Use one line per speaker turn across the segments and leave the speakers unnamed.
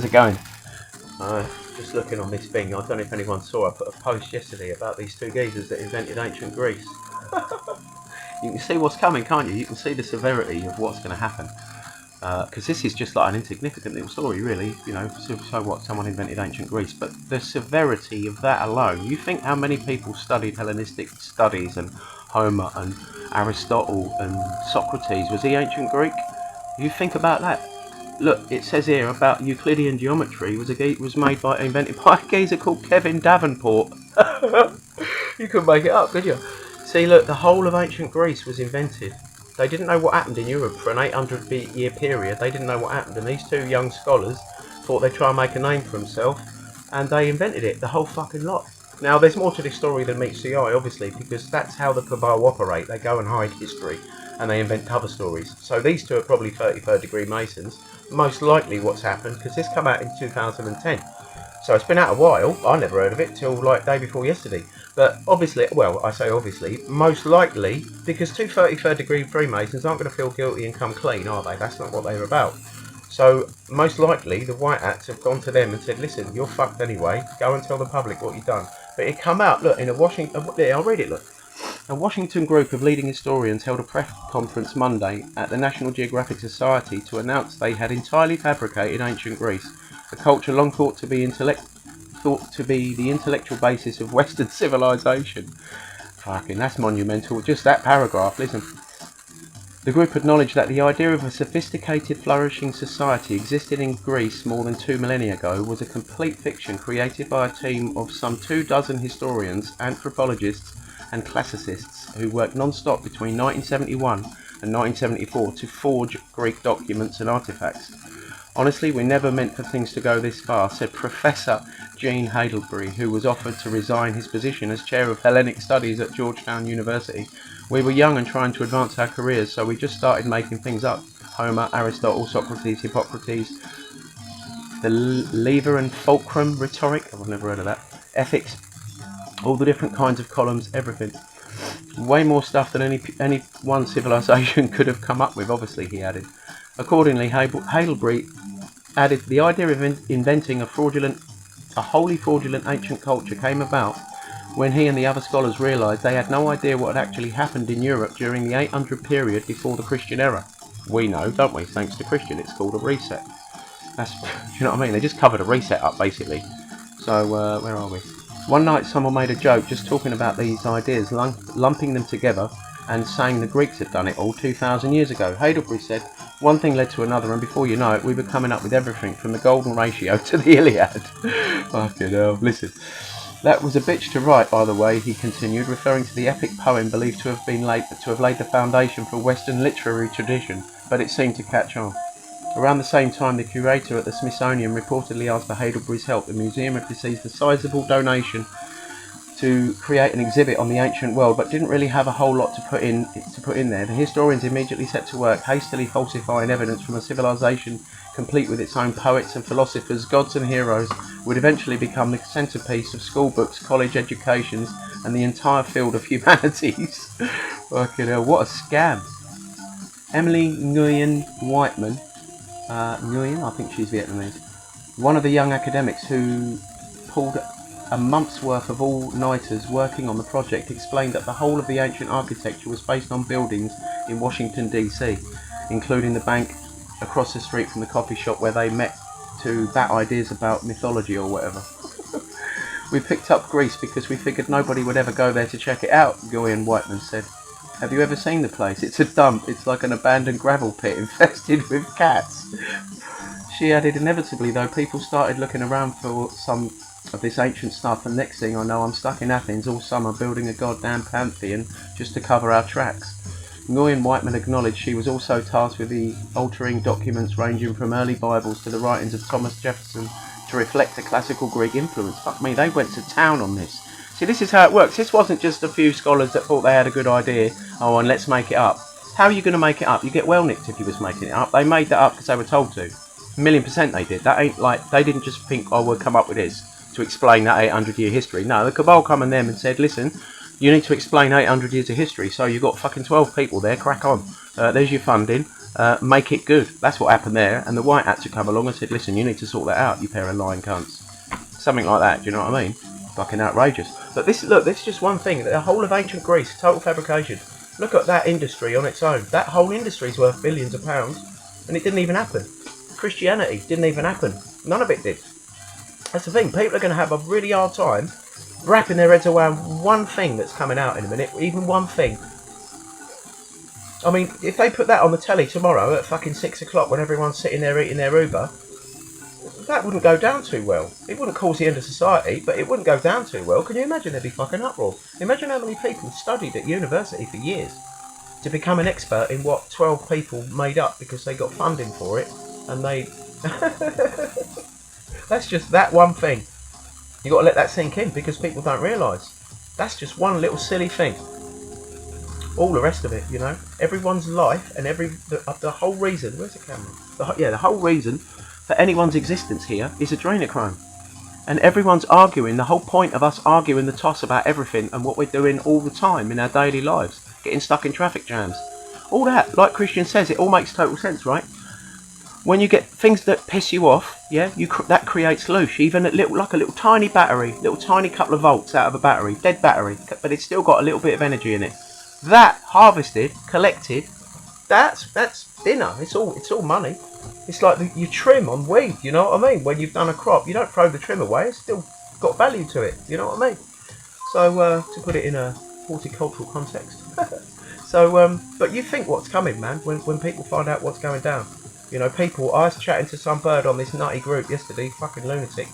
How's it going? Just looking on this thing, I don't know if anyone saw, I put a post yesterday about these two geezers that invented ancient Greece. You can see what's coming, can't you? You can see the severity of what's going to happen. Because this is just like an insignificant little story, really. You know, so what? Someone invented ancient Greece. But the severity of that alone, you think how many people studied Hellenistic studies and Homer and Aristotle and Socrates? Was he ancient Greek? You think about that. Look, it says here about Euclidean geometry was invented by a geezer called Kevin Davenport. You couldn't make it up, could you? See, look, the whole of ancient Greece was invented. They didn't know what happened in Europe for an 800-year period. They didn't know what happened, and these two young scholars thought they'd try and make a name for themselves, and they invented it, the whole fucking lot. Now, there's more to this story than meets the eye, obviously, because that's how the cabal operate. They go and hide history, and they invent cover stories. So these two are probably 33rd degree Masons. Most likely what's happened, because this came out in 2010. So it's been out a while. I never heard of it till like day before yesterday. But obviously, well, I say obviously, most likely, because two 33rd degree Freemasons aren't going to feel guilty and come clean, are they? That's not what they're about. So most likely the White Hats have gone to them and said, listen, you're fucked anyway. Go and tell the public what you've done. But it come out, look, in a Washington, I'll read it, look. A Washington group of leading historians held a press conference Monday at the National Geographic Society to announce they had entirely fabricated ancient Greece, a culture long thought to be the intellectual basis of Western civilization. Fucking, that's monumental. Just that paragraph, listen. The group acknowledged that the idea of a sophisticated, flourishing society existed in Greece more than 2 millennia ago was a complete fiction created by a team of some 24 historians, anthropologists, and classicists who worked non-stop between 1971 and 1974 to forge Greek documents and artifacts. Honestly, we never meant for things to go this far, said Professor Gene Heidelberg, who was offered to resign his position as chair of Hellenic Studies at Georgetown University. We were young and trying to advance our careers, so we just started making things up. Homer, Aristotle, Socrates, Hippocrates, the lever and fulcrum rhetoric, I've never heard of that, ethics, all the different kinds of columns, everything. Way more stuff than any one civilization could have come up with, obviously, he added. Accordingly, Heidelberg added the idea of inventing a wholly fraudulent ancient culture came about when he and the other scholars realised they had no idea what had actually happened in Europe during the 800 period before the Christian era. We know, don't we? Thanks to Christian, it's called a reset. That's, you know what I mean? They just covered a reset up, basically. So, where are we? One night someone made a joke just talking about these ideas, lumping them together and saying the Greeks had done it all 2,000 years ago. Heidelberg said, one thing led to another, and before you know it, we were coming up with everything from the Golden Ratio to the Iliad. Fucking hell, listen. That was a bitch to write, by the way, he continued, referring to the epic poem believed to have laid the foundation for Western literary tradition, but it seemed to catch on. Around the same time, the curator at the Smithsonian reportedly asked for Heidelberg's help. The museum had received a sizable donation to create an exhibit on the ancient world, but didn't really have a whole lot to put in there. The historians immediately set to work, hastily falsifying evidence from a civilization complete with its own poets and philosophers, gods and heroes, would eventually become the centerpiece of school books, college educations, and the entire field of humanities. Fucking hell, what a scam. Emily Nguyen Whiteman, Nguyen, I think she's Vietnamese, one of the young academics who pulled a month's worth of all-nighters working on the project, explained that the whole of the ancient architecture was based on buildings in Washington, D.C., including the bank across the street from the coffee shop where they met to bat ideas about mythology or whatever. We picked up Greece because we figured nobody would ever go there to check it out, Nguyen Whiteman said. Have you ever seen the place? It's a dump. It's like an abandoned gravel pit infested with cats. She added, inevitably though, people started looking around for some of this ancient stuff, and next thing I know, I'm stuck in Athens all summer building a goddamn pantheon just to cover our tracks. Nguyen Whiteman acknowledged she was also tasked with altering documents ranging from early Bibles to the writings of Thomas Jefferson to reflect a classical Greek influence. Fuck me, they went to town on this. See, this is how it works. This wasn't just a few scholars that thought they had a good idea, oh, and let's make it up. How are you going to make it up? You get well nicked if you was making it up. They made that up because they were told to. 1,000,000% they did. That ain't like, they didn't just think, oh, we'll come up with this to explain that 800-year history. No, the cabal come and them and said, listen, you need to explain 800 years of history, so you've got fucking 12 people there, crack on. There's your funding. make it good. That's what happened there. And the white hats had come along and said, listen, you need to sort that out, you pair of lying cunts. Something like that, do you know what I mean? Fucking outrageous. But this is just one thing. The whole of ancient Greece, total fabrication. Look at that industry on its own. That whole industry's worth billions of pounds, and it didn't even happen. Christianity didn't even happen. None of it did. That's the thing. People are going to have a really hard time wrapping their heads around one thing that's coming out in a minute. Even one thing. I mean, if they put that on the telly tomorrow at fucking 6 o'clock when everyone's sitting there eating their Uber, that wouldn't go down too well. It wouldn't cause the end of society, but it wouldn't go down too well. Can you imagine? There'd be fucking uproar. Imagine how many people studied at university for years to become an expert in what 12 people made up because they got funding for it, and they... That's just that one thing. You got to let that sink in because people don't realise. That's just one little silly thing. All the rest of it, you know, everyone's life and the whole reason. Where's the camera? The whole reason for anyone's existence here is adrenochrome, and everyone's arguing. The whole point of us arguing the toss about everything and what we're doing all the time in our daily lives, getting stuck in traffic jams, all that. Like Christian says, it all makes total sense, right? When you get things that piss you off, yeah, that creates loosh. Even like a little tiny battery, little tiny couple of volts out of a battery, dead battery, but it's still got a little bit of energy in it. That harvested, collected, that's dinner. It's all money. It's like you trim on weed. You know what I mean? When you've done a crop, you don't throw the trim away. It's still got value to it. You know what I mean? So to put it in a horticultural context. So but you think what's coming, man? When people find out what's going down. You know, people. I was chatting to some bird on this nutty group yesterday, fucking lunatic.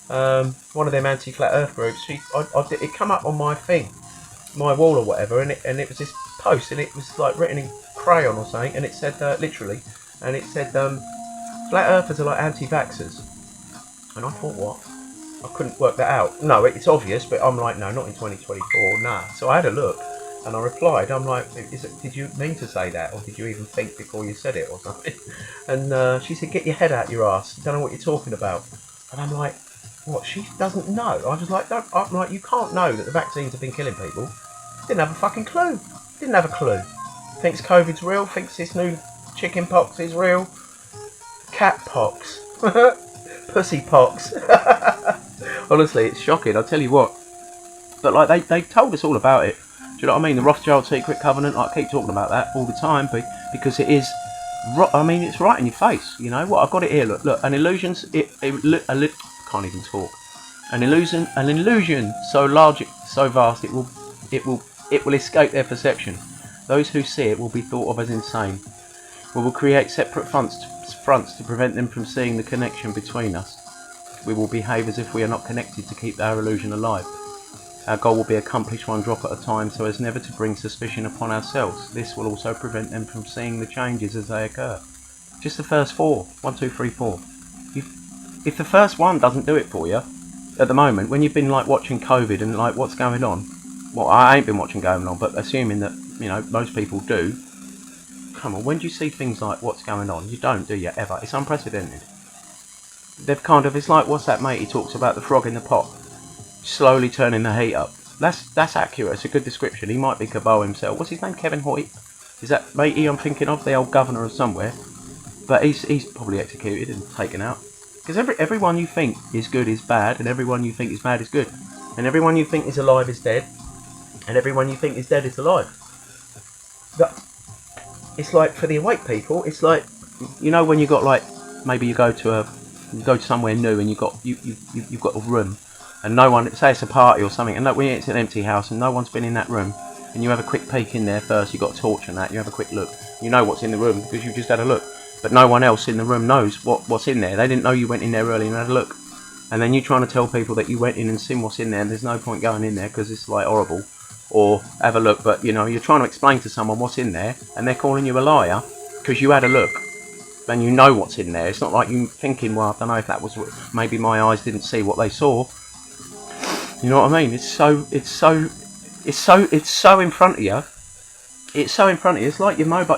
One of them anti-flat Earth groups. It come up on my thing, my wall or whatever, and it was this post, and it was like written in crayon or something, and it said literally, and it said flat earthers are like anti-vaxxers. And I thought, what? I couldn't work that out. No, it's obvious, but I'm like, no, not in 2024, nah. So I had a look. And I replied, I'm like, did you mean to say that? Or did you even think before you said it or something? And she said, get your head out your ass. Don't know what you're talking about. And I'm like, what? She doesn't know. I was like, I'm like, you can't know that the vaccines have been killing people. Didn't have a fucking clue. Didn't have a clue. Thinks COVID's real. Thinks this new chicken pox is real. Cat pox. Pussy pox. Honestly, it's shocking. I'll tell you what. But like, they told us all about it. Do you know what I mean? The Rothschild Secret Covenant, I keep talking about that all the time, because it is, I mean, it's right in your face, you know? What, I've got it here, look, an illusion's, can't even talk. An illusion so large, so vast, it will escape their perception. Those who see it will be thought of as insane. We will create separate fronts to prevent them from seeing the connection between us. We will behave as if we are not connected to keep our illusion alive. Our goal will be accomplish one drop at a time so as never to bring suspicion upon ourselves. This will also prevent them from seeing the changes as they occur. Just the first 4. 1, 2, 3, 4. If the first one doesn't do it for you, at the moment, when you've been like watching COVID and like what's going on, well, I ain't been watching going on, but assuming that, you know, most people do, come on, when do you see things like what's going on? You don't, do you, ever? It's unprecedented. They've kind of, it's like, what's that mate? He talks about the frog in the pot. Slowly turning the heat up. That's accurate. It's a good description. He might be Cabot himself. What's his name? Kevin Hoyt? Is that matey I'm thinking of? The old governor of somewhere. But he's probably executed and taken out. Because everyone you think is good is bad, and everyone you think is bad is good. And everyone you think is alive is dead, and everyone you think is dead is alive. But it's like for the awake people, it's like, you know, when you got like, maybe you go to somewhere new and you've got a room. And no one, say it's a party or something, and when it's an empty house and no one's been in that room, and you have a quick peek in there first, you've got a torch and that, you have a quick look. You know what's in the room because you've just had a look. But no one else in the room knows what's in there. They didn't know you went in there early and had a look. And then you're trying to tell people that you went in and seen what's in there, and there's no point going in there because it's like horrible. Or have a look, but you know, you're trying to explain to someone what's in there, and they're calling you a liar because you had a look. And you know what's in there. It's not like you thinking, well, I don't know if that was, maybe my eyes didn't see what they saw. You know what I mean? It's so in front of you. It's so in front of you. It's like your mobile.